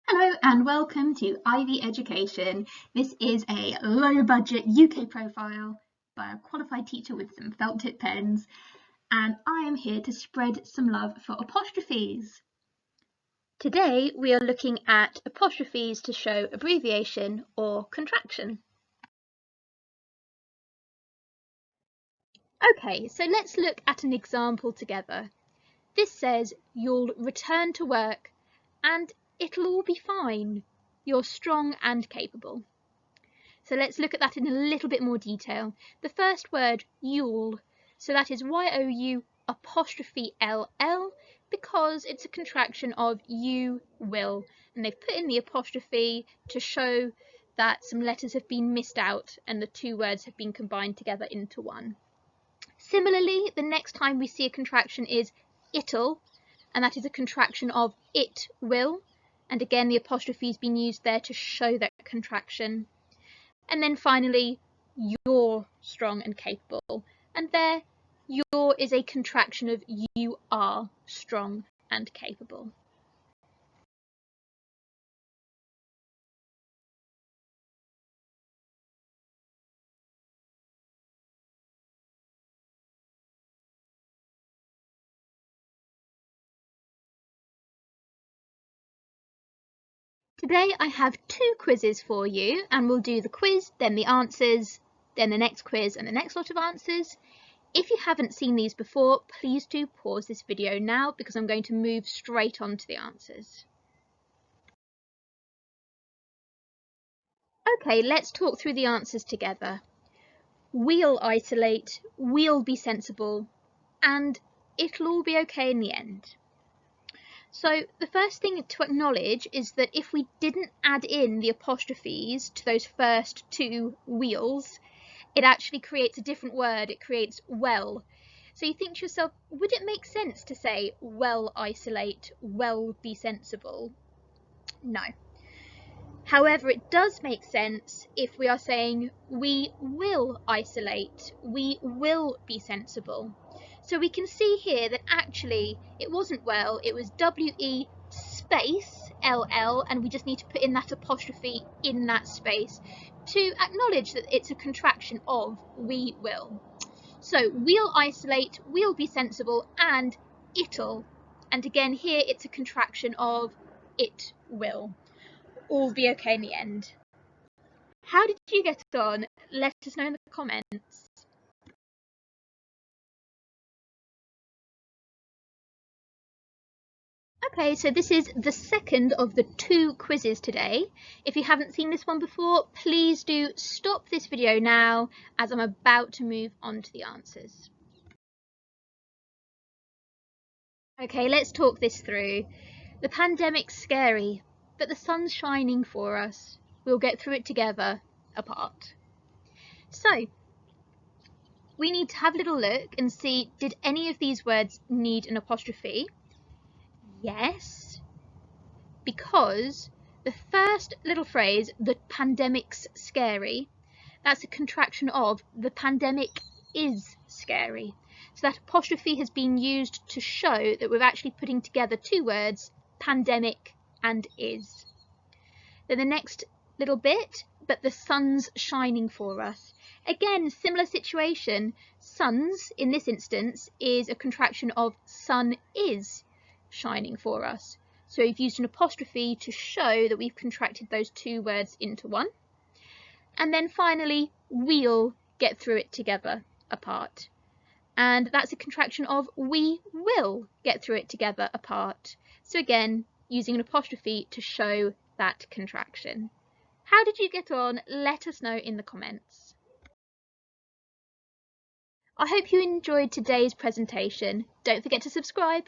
Hello and welcome to Ivy Education. This is a low budget UK profile by a qualified teacher with some felt tip pens, and I am here to spread some love for apostrophes. Today we are looking at apostrophes to show abbreviation or contraction. Okay, so let's look at an example together. This says you'll return to work and it'll all be fine. You're strong and capable. So let's look at that in a little bit more detail. The first word, you'll, so that is Y-O-U apostrophe L-L because it's a contraction of you will, and they've put in the apostrophe to show that some letters have been missed out and the two words have been combined together into one. Similarly, the next time we see a contraction is it'll, and that is a contraction of it will, and again the apostrophe has been used there to show that contraction. And then finally, you're strong and capable, and there your is a contraction of you are strong and capable. Today I have two quizzes for you, and we'll do the quiz, then the answers, then the next quiz and the next lot of answers. If you haven't seen these before, please do pause this video now because I'm going to move straight on to the answers. Okay, let's talk through the answers together. We'll isolate, we'll be sensible, and it'll all be okay in the end. So the first thing to acknowledge is that if we didn't add in the apostrophes to those first two wheels, it actually creates a different word. It creates well. So you think to yourself, would it make sense to say well isolate, well be sensible? No. However, it does make sense if we are saying we will isolate, we will be sensible. So we can see here that actually it wasn't well, it was W-E space L-L, and we just need to put in that apostrophe in that space to acknowledge that it's a contraction of we will. So we'll isolate, we'll be sensible, and it'll. And again here it's a contraction of it will. All be okay in the end. How did you get on? Let us know in the comments. Okay, so this is the second of the two quizzes today. If you haven't seen this one before, please do stop this video now as I'm about to move on to the answers. Okay, let's talk this through. The pandemic's scary, but the sun's shining for us. We'll get through it together, apart. So, we need to have a little look and see, did any of these words need an apostrophe? Yes, because the first little phrase, the pandemic's scary, that's a contraction of the pandemic is scary. So that apostrophe has been used to show that we're actually putting together two words, pandemic and is. Then the next little bit, but the sun's shining for us. Again, similar situation. Suns, in this instance, is a contraction of sun is shining for us. So we've used an apostrophe to show that we've contracted those two words into one. And then finally, we'll get through it together, apart. And that's a contraction of we will get through it together, apart. So again, using an apostrophe to show that contraction. How did you get on? Let us know in the comments. I hope you enjoyed today's presentation. Don't forget to subscribe.